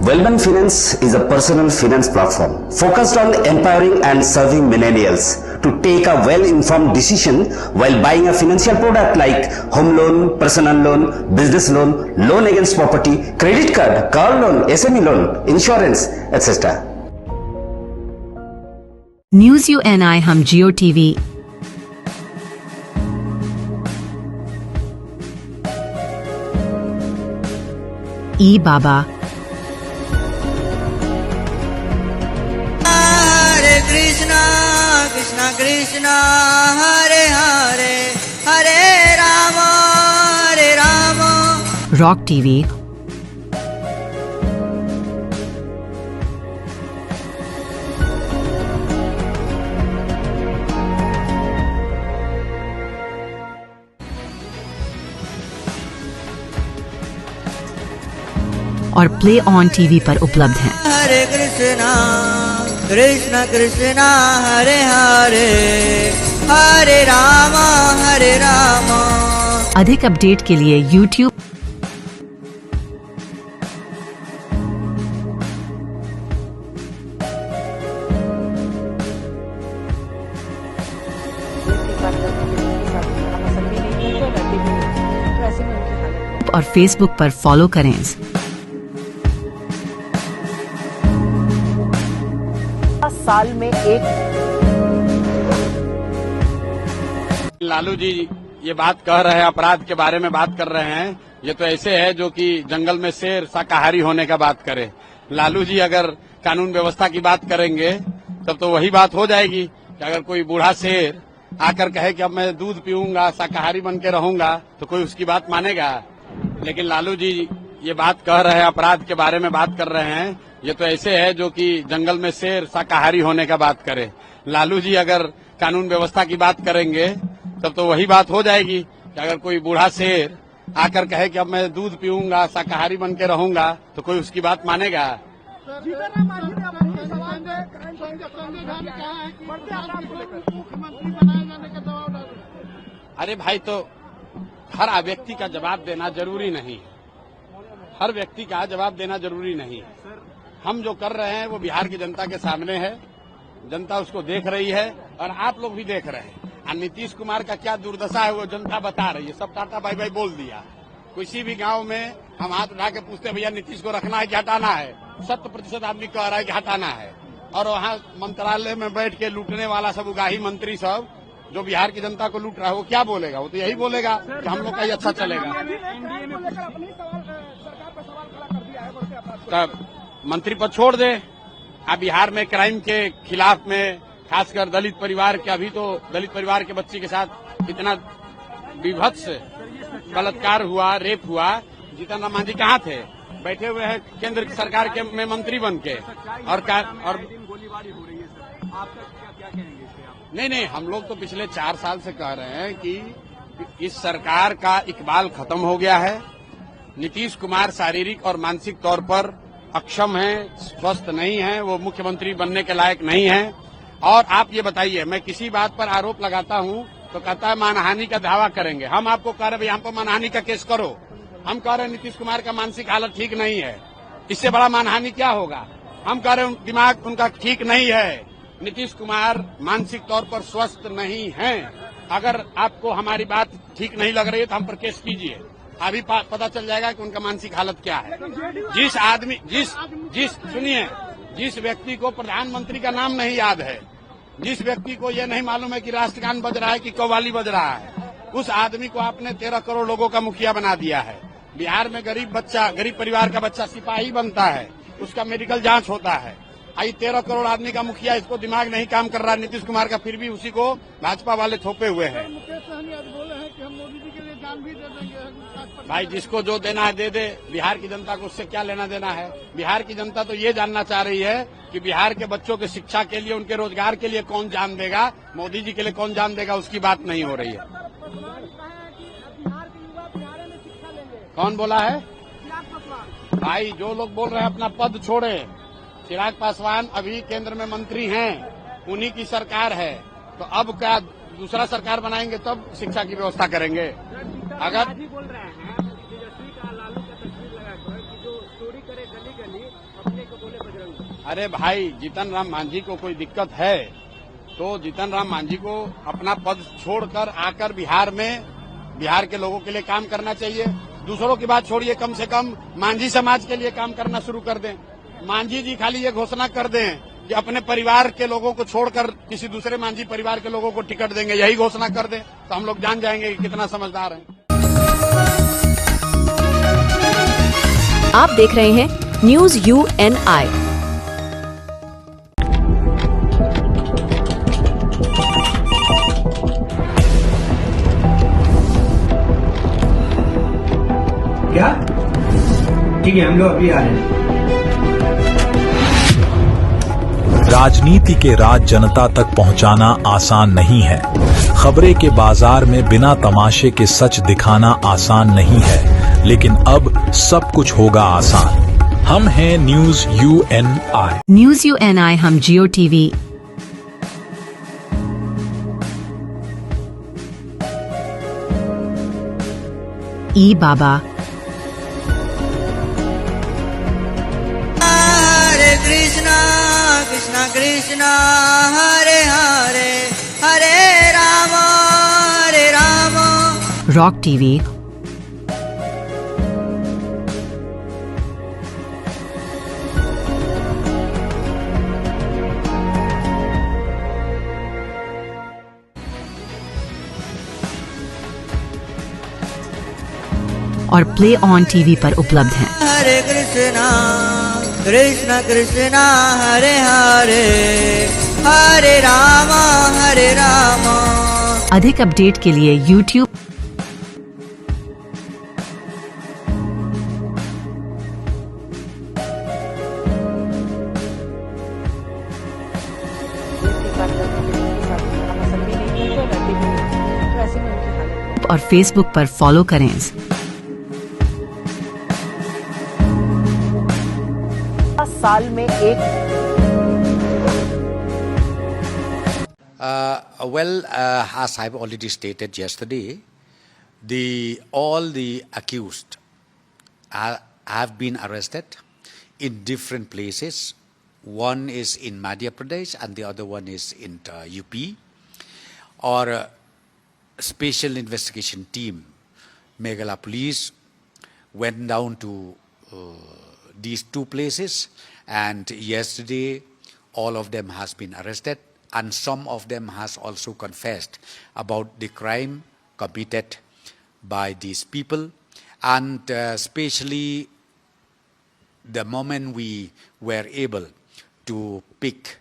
Wellman Finance is a personal finance platform focused on empowering and serving millennials to take a well-informed decision while buying a financial product like home loan, personal loan, business loan, loan against property, credit card, car loan, SME loan, insurance, etc. News UNI हम जियो TV ई बाबा Krishna Krishna Hare Hare Hare Ram rock TV और play on TV पर उपलब्ध हैं। हरे कृष्णा कृष्णा कृष्णा हरे हरे हरे राम हरे राम। अधिक update के लिए YouTube और Facebook पर फॉलो करें। साल में एक लालू जी ये बात कह रहे हैं, अपराध के बारे में बात कर रहे हैं, ये तो ऐसे है जो कि जंगल में शेर शाकाहारी होने का बात करे। लालू जी अगर कानून व्यवस्था की बात करेंगे तब तो वही बात हो जाएगी कि अगर कोई बूढ़ा शेर आकर कहे कि अब मैं दूध पीऊंगा, शाकाहारी बन के रहूंगा, तो कोई उसकी बात मानेगा। लेकिन लालू जी ये बात कह रहे हैं, अपराध के बारे में बात कर रहे हैं, ये तो ऐसे है जो कि जंगल में शेर शाकाहारी होने का बात करे। लालू जी अगर कानून व्यवस्था की बात करेंगे तब तो वही बात हो जाएगी कि अगर कोई बूढ़ा शेर आकर कहे कि अब मैं दूध पीऊंगा, शाकाहारी बन के रहूंगा, तो कोई उसकी बात मानेगा। अरे भाई, तो हर व्यक्ति का जवाब देना जरूरी नहीं है, हर व्यक्ति का जवाब देना जरूरी नहीं है। हम जो कर रहे हैं वो बिहार की जनता के सामने है, जनता उसको देख रही है और आप लोग भी देख रहे हैं। और नीतीश कुमार का क्या दुर्दशा है वो जनता बता रही है। सब टाटा बाई बाई बोल दिया। किसी भी गांव में हम हाथ उठा के पूछते भैया नीतीश को रखना है कि हटाना है, 100% आदमी कह रहा है कि हटाना है। और वहाँ मंत्रालय में बैठ के लूटने वाला सब उगाही मंत्री सब जो बिहार की जनता को लूट रहा है वो क्या बोलेगा? वो तो यही बोलेगा कि हम लोग का ही अच्छा चलेगा। तब मंत्री पद छोड़ दे। अब बिहार में क्राइम के खिलाफ में खासकर दलित परिवार के, अभी तो दलित परिवार के बच्ची के साथ इतना विभत्स बलात्कार हुआ, रेप हुआ। जीतन राम मांझी कहाँ थे? बैठे हुए हैं केंद्र सरकार के में मंत्री बन के। और गोलीबारी हो रही है सर, आपका क्या कहेंगे इस पे आप? नहीं, हम लोग तो पिछले 4 साल से कह रहे हैं कि इस सरकार का इकबाल खत्म हो गया है। नीतीश कुमार शारीरिक और मानसिक तौर पर अक्षम है, स्वस्थ नहीं है, वो मुख्यमंत्री बनने के लायक नहीं है। और आप ये बताइए, मैं किसी बात पर आरोप लगाता हूँ तो कहता है मानहानि का दावा करेंगे। हम आपको कह रहे हैं हम पर मानहानि का केस करो। हम कह रहे हैं नीतीश कुमार का मानसिक हालत ठीक नहीं है, इससे बड़ा मानहानि क्या होगा? हम कह रहे हैं दिमाग उनका ठीक नहीं है। नीतीश कुमार मानसिक तौर पर स्वस्थ नहीं है। अगर आपको हमारी बात ठीक नहीं लग रही है तो हम पर केस कीजिए, अभी पता चल जाएगा कि उनका मानसिक हालत क्या है। सुनिए, जिस व्यक्ति को प्रधानमंत्री का नाम नहीं याद है, जिस व्यक्ति को ये नहीं मालूम है कि राष्ट्रगान बज रहा है कि कव्वाली बज रहा है, उस आदमी को आपने 13 करोड़ लोगों का मुखिया बना दिया है। बिहार में गरीब परिवार का बच्चा सिपाही बनता है, उसका मेडिकल जांच होता है। आई 13 करोड़ आदमी का मुखिया, इसको दिमाग नहीं काम कर रहा है नीतीश कुमार का, फिर भी उसी को भाजपा वाले थोपे हुए हैं। मुकेश सहनी आज बोले हैं कि हम मोदी जी के लिए जान भी दे देंगे। भाई, जिसको जो देना है दे दे। बिहार की जनता को उससे क्या लेना देना है? बिहार की जनता तो ये जानना चाह रही है कि बिहार के बच्चों के शिक्षा के लिए, उनके रोजगार के लिए कौन जान देगा, मोदी जी के लिए कौन जान देगा, उसकी बात नहीं हो रही है। कौन बोला है? भाई, जो लोग बोल रहे हैं अपना पद छोड़े। चिराग पासवान अभी केंद्र में मंत्री हैं, उन्हीं की सरकार है, तो अब क्या दूसरा सरकार बनाएंगे तब शिक्षा की व्यवस्था करेंगे? अगर बोल रहे हैं तेजस्वी का लालू का तस्वीर लगाकर कि जो चोरी करे गली गली अपने को बोले बजरंग। अरे भाई, जीतन राम मांझी को कोई दिक्कत है तो जीतन राम मांझी को अपना पद छोड़कर आकर बिहार के लोगों के लिए काम करना चाहिए। दूसरों की बात छोड़िए, कम से कम मांझी समाज के लिए काम करना शुरू कर दें। मांझी जी खाली ये घोषणा कर दें कि अपने परिवार के लोगों को छोड़कर किसी दूसरे मांझी परिवार के लोगों को टिकट देंगे, यही घोषणा कर दें तो हम लोग जान जाएंगे कि कितना समझदार हैं। आप देख रहे हैं न्यूज UNI। क्या? ठीक है, हम लोग अभी आ रहे हैं। राजनीति के राज जनता तक पहुंचाना आसान नहीं है। खबरें के बाजार में बिना तमाशे के सच दिखाना आसान नहीं है, लेकिन अब सब कुछ होगा आसान। हम हैं न्यूज UNI। न्यूज UNI हम जियो TV। ई बाबा। हरे कृष्णा कृष्णा कृष्णा हरे हरे हरे राम रॉक TV। और प्ले ऑन टीवी पर उपलब्ध हैं। हरे कृष्णा कृष्ण कृष्णा हरे हरे हरे रामा अधिक अपडेट के लिए YouTube और Facebook पर फॉलो करें। साल में एक as I've already stated yesterday, all the accused have been arrested in different places. One is in Madhya Pradesh and the other one is in UP. Our special investigation team, Meghalaya Police, went down to these two places, and yesterday all of them has been arrested, and some of them has also confessed about the crime committed by these people. And especially the moment we were able to pick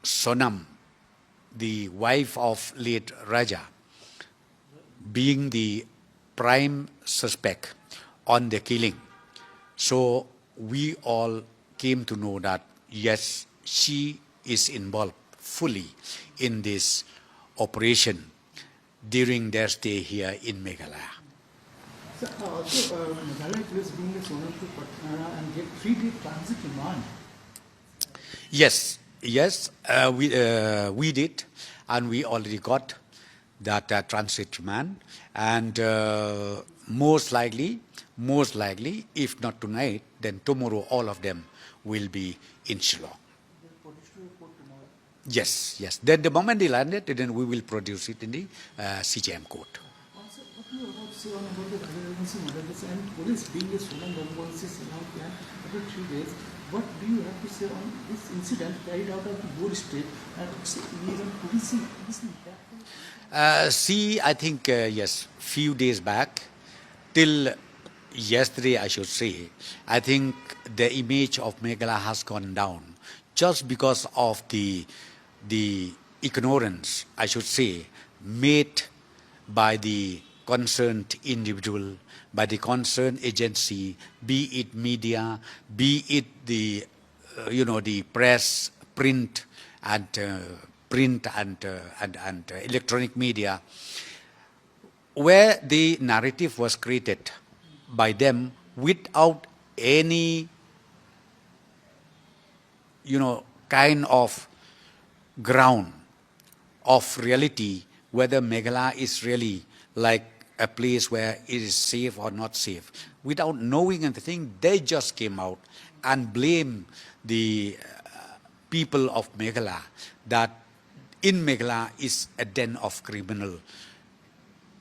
Sonam, the wife of late Raja, being the prime suspect on the killing. So we all came to know that yes, she is involved fully in this operation during their stay here in Meghalaya. Sir, also Meghalaya police being a Sonam to Patna and get 3-day transit remand. Yes, we did, and we already got that transit remand, and most likely, if not tonight, then tomorrow all of them will be in Shillong. Yes. Then the moment they landed, then we will produce it in the CJM court. Also, what do you about say on about the relevancy models and police being a Sonam Bombosis now can after 3 days? What do you have to say on this incident carried out of the Bor state and even policing? I think yes, few days back, till yesterday I should say, I think the image of Meghalaya has gone down just because of the ignorance, I should say, made by the concerned individual, by the concerned agency, be it media, be it the the press, print and electronic media, where the narrative was created by them without any kind of ground of reality, whether Meghalaya is really like a place where it is safe or not safe. Without knowing anything, they just came out and blamed the people of Meghalaya that in Meghalaya is a den of criminal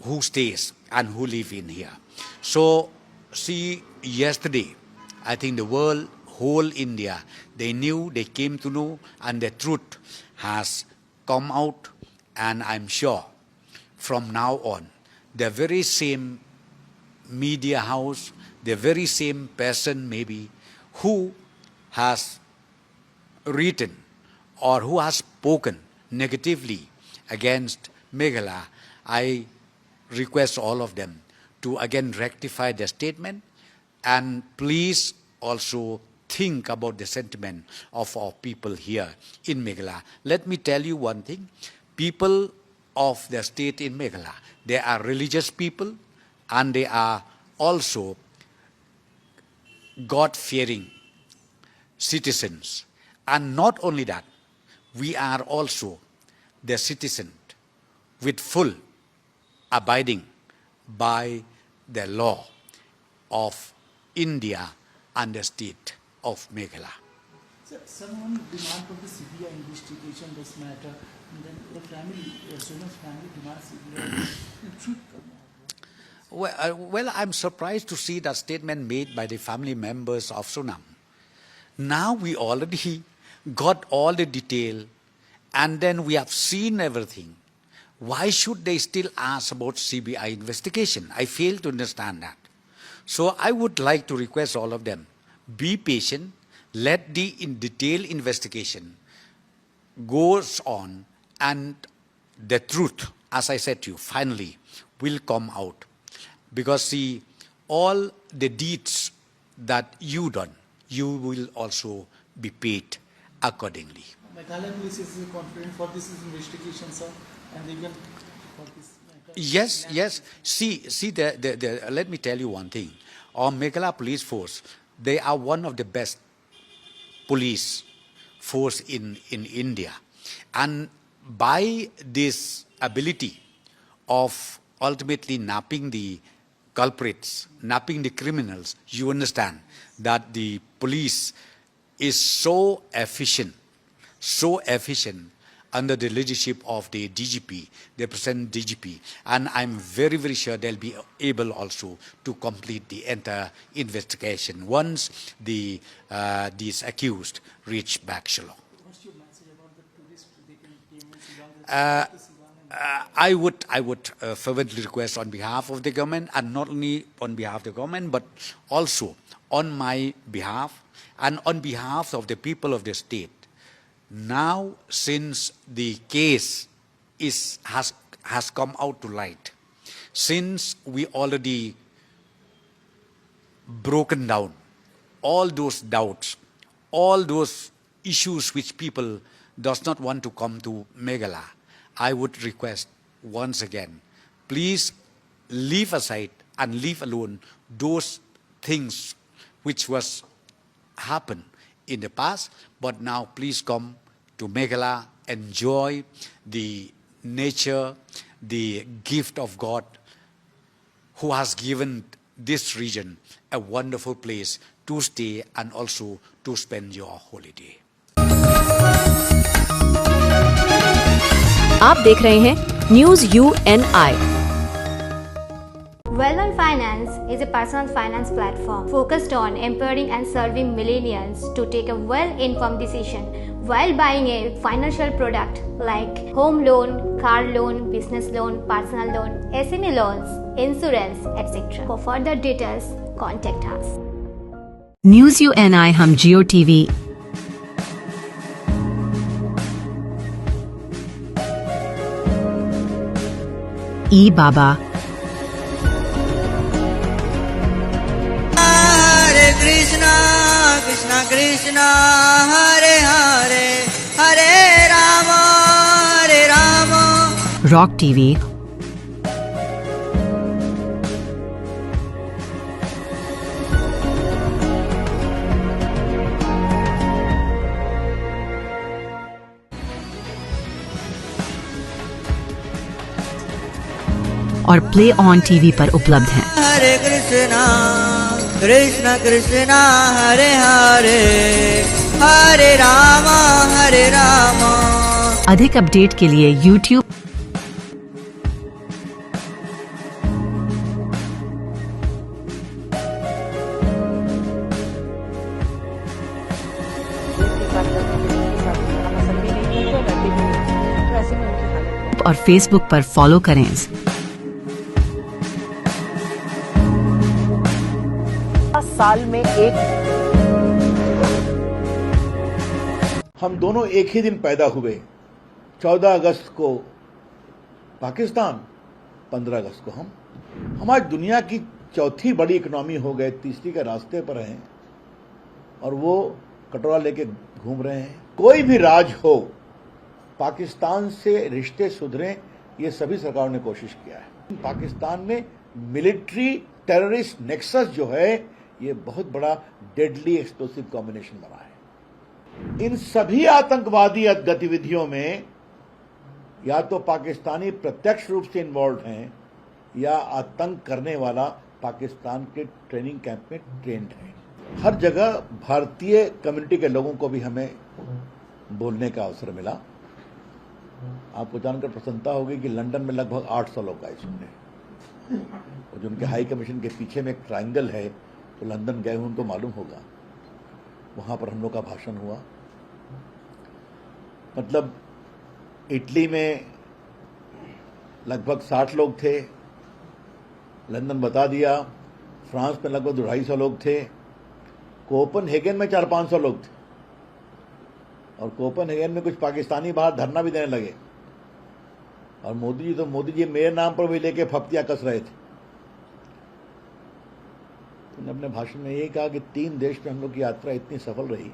who stays and who live in here. So, see, yesterday, I think the world, whole India, they knew, they came to know, and the truth has come out, and I'm sure from now on, the very same media house, the very same person maybe who has written or who has spoken negatively against Meghalaya, I request all of them to again rectify their statement and please also think about the sentiment of our people here in Meghalaya. Let me tell you one thing. People of the state in Meghalaya, they are religious people and they are also God-fearing citizens. And not only that, we are also the citizens with full abiding by the law of India and the state of Meghalaya. Sir, someone demand for the CBI investigation this matter, and then the family, Sonam's family demands CBI. Well, I'm surprised to see that statement made by the family members of Sonam. Now we already got all the detail, and then we have seen everything. Why should they still ask about CBI investigation? I fail to understand that. So I would like to request all of them, be patient, let the detailed investigation goes on, and the truth, as I said to you, finally will come out. Because see, all the deeds that you done, you will also be paid accordingly. Meghalaya police is confident for this investigation, sir, and even for this. Yes, yes. See, let me tell you one thing. Our Meghalaya police force, they are one of the best police force in India. And by this ability of ultimately napping the culprits, napping the criminals, you understand that the police is so efficient under the leadership of the DGP, the present DGP, and I'm very, very sure they'll be able also to complete the entire investigation once the these accused reach back Shillong. What's your message about the tourists? They I would fervently request on behalf of the government, and not only on behalf of the government, but also on my behalf and on behalf of the people of the state. Now, since the case has come out to light, since we already broken down all those doubts, all those issues which people does not want to come to Meghalaya, I would request once again, please leave aside and leave alone those things which was happened in the past, but now please come to Meghalaya, enjoy the nature, the gift of God, who has given this region a wonderful place to stay and also to spend your holiday. आप देख रहे हैं news UNI। Well-Known Finance is a personal finance platform focused on empowering and serving millennials to take a well-informed decision while buying a financial product like home loan, car loan, business loan, personal loan, SME loans, insurance, etc. For further details, contact us. News UNI हम Jio TV E-Baba Hare Krishna, Krishna Krishna, Hare Hare, Hare Rama, Hare Rama. Rock TV और play on TV पर उपलब्ध हैं। Hare Krishna, Krishna Krishna, Hare Hare, Hare Rama, Hare Rama. अधिक update के लिए YouTube और Facebook पर follow करें। साल में एक हम दोनों एक ही दिन पैदा हुए, 14 अगस्त को पाकिस्तान, 15 अगस्त को हम। हमारी दुनिया की चौथी बड़ी इकोनॉमी हो गए, तीसरी के रास्ते पर हैं और वो कटोरा लेके घूम रहे हैं। कोई भी राज हो, पाकिस्तान से रिश्ते सुधरें, ये सभी सरकारों ने कोशिश किया है। पाकिस्तान में मिलिट्री टेररिस्ट नेक्सस जो है, ये बहुत बड़ा डेडली एक्सप्लोसिव कॉम्बिनेशन बना है। इन सभी आतंकवादी गतिविधियों में या तो पाकिस्तानी प्रत्यक्ष रूप से इन्वॉल्व हैं या आतंक करने वाला पाकिस्तान के ट्रेनिंग कैंप में ट्रेंड है। हर जगह भारतीय कम्युनिटी के लोगों को भी हमें बोलने का अवसर मिला। आपको जानकर प्रसन्नता होगी कि लंदन में लगभग 800 लोग आए सुनने, और जो उनके हाई कमीशन के पीछे में एक ट्रायंगल है, तो लंदन गए हुए उनको मालूम होगा, वहां पर हम लोग का भाषण हुआ। मतलब इटली में लगभग 60 लोग थे, लंदन बता दिया, फ्रांस में लगभग 250 लोग थे, कोपनहेगन में 400-500 लोग थे, और कोपनहेगन में कुछ पाकिस्तानी बाहर धरना भी देने लगे, और मोदी जी मेरे नाम पर भी लेके फप्तियां कस रहे थे। उन्होंने अपने भाषण में यही कहा कि 3 देश में हम लोग की यात्रा इतनी सफल रही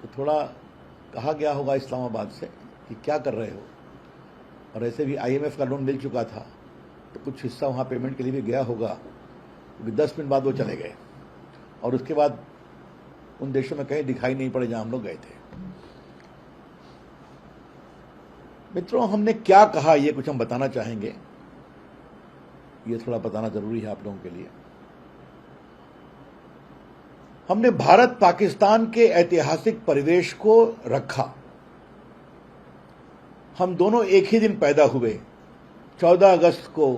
तो थोड़ा कहा गया होगा इस्लामाबाद से कि क्या कर रहे हो, और ऐसे भी IMF का लोन मिल चुका था तो कुछ हिस्सा वहाँ पेमेंट के लिए भी गया होगा, क्योंकि 10 मिनट बाद वो चले गए और उसके बाद उन देशों में कहीं दिखाई नहीं पड़े जहां हम लोग गए थे। मित्रों, हमने क्या कहा ये कुछ हम बताना चाहेंगे, ये थोड़ा बताना जरूरी है आप लोगों के लिए। हमने भारत पाकिस्तान के ऐतिहासिक परिवेश को रखा। हम दोनों एक ही दिन पैदा हुए, 14 अगस्त को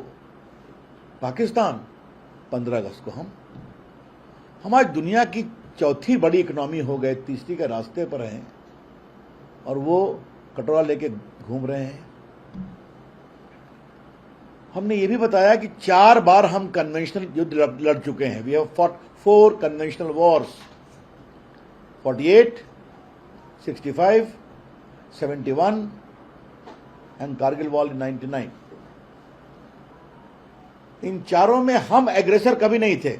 पाकिस्तान, 15 अगस्त को हम। आज दुनिया की चौथी बड़ी इकोनॉमी हो गए, तीसरी के रास्ते पर हैं, और वो कटोरा लेके घूम रहे हैं। हमने ये भी बताया कि 4 बार हम कन्वेंशनल युद्ध लड़ चुके हैं। We have fought 4 conventional wars, 48, 65, 71 and Kargil war in 99। इन चारों में हम एग्रेसर कभी नहीं थे,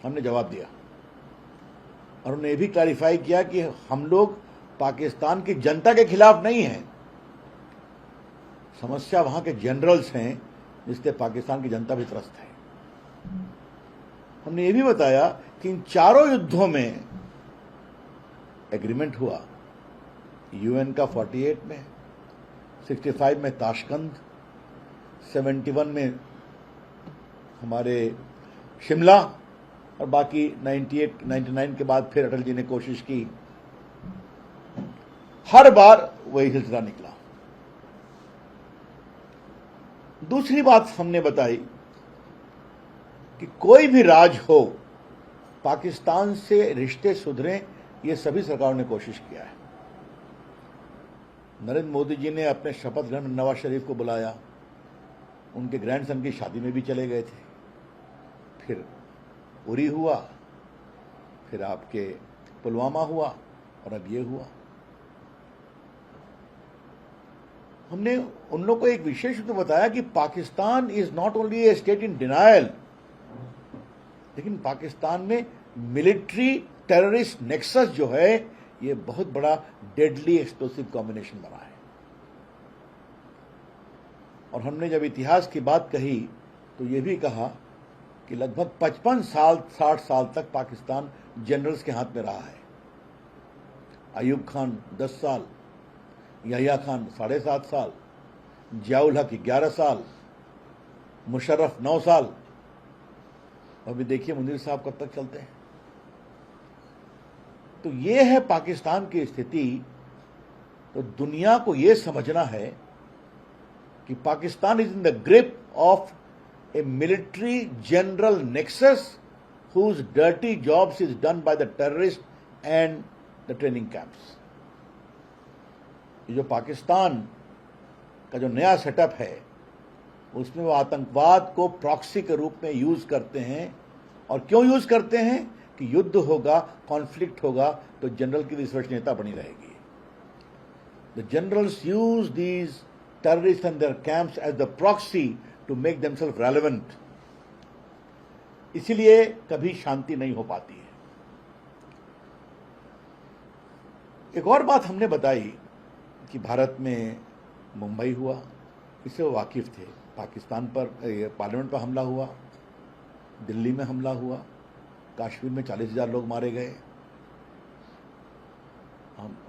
हमने जवाब दिया। और उन्होंने ये भी क्लैरिफाई किया कि हम लोग पाकिस्तान की जनता के खिलाफ नहीं हैं, समस्या वहां के जनरल्स हैं जिससे पाकिस्तान की जनता भी त्रस्त है। हमने ये भी बताया कि इन चारों युद्धों में एग्रीमेंट हुआ, UN का 48 में, 65 में ताशकंद, 71 में हमारे शिमला, और बाकी 98, 99 के बाद फिर अटल जी ने कोशिश की। हर बार वही सिलसिला निकला। दूसरी बात हमने बताई कि कोई भी राज हो, पाकिस्तान से रिश्ते सुधरें, ये सभी सरकारों ने कोशिश किया है। नरेंद्र मोदी जी ने अपने शपथ ग्रहण में नवाज शरीफ को बुलाया, उनके ग्रैंडसन की शादी में भी चले गए थे, फिर उरी हुआ, फिर आपके पुलवामा हुआ, और अब ये हुआ। हमने उन लोगों को एक विशेष रूप से बताया कि Pakistan is not only A state in denial, लेकिन पाकिस्तान में मिलिट्री टेररिस्ट नेक्सस जो है, ये बहुत बड़ा डेडली एक्सप्लोसिव कॉम्बिनेशन बना है। और हमने जब इतिहास की बात कही तो ये भी कहा कि लगभग 55 साल 60 साल तक पाकिस्तान जनरल्स के हाथ में रहा है। अयूब खान 10 साल, यहिया खान 7.5 साल, जियाउल हक 11 साल, मुशर्रफ 9 साल। अभी देखिए मुनीर साहब कब तक चलते हैं। तो ये है पाकिस्तान की स्थिति। तो दुनिया को ये समझना है कि Pakistan is in the grip of a military general nexus whose dirty jobs is done by the terrorists and the training camps. ये जो पाकिस्तान का जो नया सेटअप है, उसमें वो आतंकवाद को प्रॉक्सी के रूप में यूज करते हैं। और क्यों यूज करते हैं? कि युद्ध होगा, कॉन्फ्लिक्ट होगा, तो जनरल की विश्वसनीयता बनी रहेगी। The generals use these terrorists and their camps as the proxy to make themselves relevant. इसीलिए कभी शांति नहीं हो पाती है। एक और बात हमने बताई कि भारत में मुंबई हुआ, इससे वो वाकिफ थे। पाकिस्तान पर पार्लियामेंट पर हमला हुआ, दिल्ली में हमला हुआ, कश्मीर में 40,000 लोग मारे गए।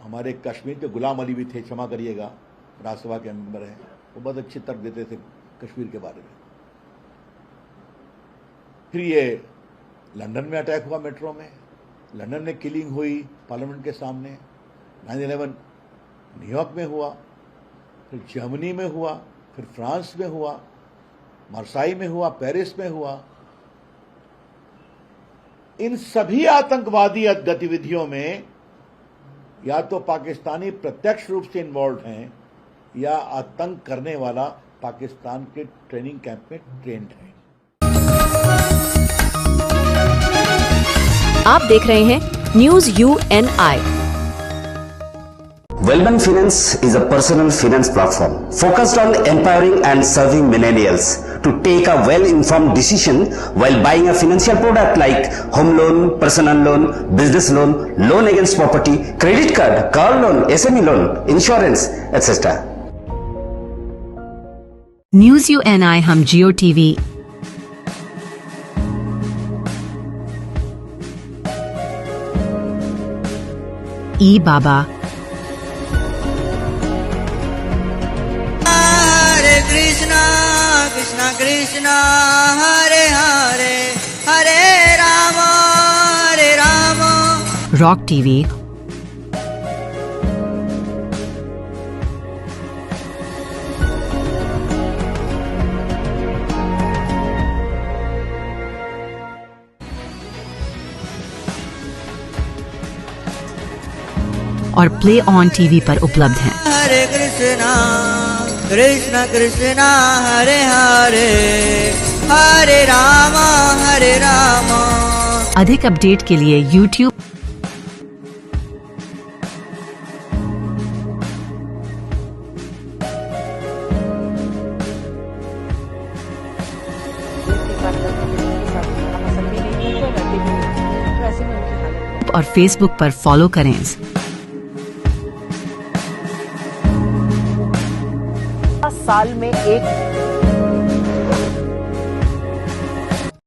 हमारे कश्मीर के गुलाम अली भी थे, क्षमा करिएगा, राज्यसभा के मेंबर हैं, वो बहुत अच्छी तर्क देते थे कश्मीर के बारे में। फिर ये लंदन में अटैक हुआ, मेट्रो में, लंदन में किलिंग हुई पार्लियामेंट के सामने, 9/11 न्यूयॉर्क में हुआ, फिर जर्मनी में हुआ, फिर फ्रांस में हुआ, मार्साई में हुआ, पेरिस में हुआ। इन सभी आतंकवादी गतिविधियों में या तो पाकिस्तानी प्रत्यक्ष रूप से इन्वॉल्व हैं या आतंक करने वाला पाकिस्तान के ट्रेनिंग कैंप में ट्रेंड है। आप देख रहे हैं news UNI। Wellman Finance is a personal finance platform focused on empowering and serving millennials to take a well-informed decision while buying a financial product like home loan, personal loan, business loan, loan against property, credit card, car loan, SME loan, insurance, etc. News UNI हम जियो TV ई बाबा हरे Krishna Krishna Krishna Hare Hare Hare Ram rock TV और play on TV पर उपलब्ध हैं। हरे कृष्णा कृष्णा कृष्णा हरे हरे हरे राम हरे राम। अधिक update के लिए YouTube और Facebook पर फॉलो करें। साल में एक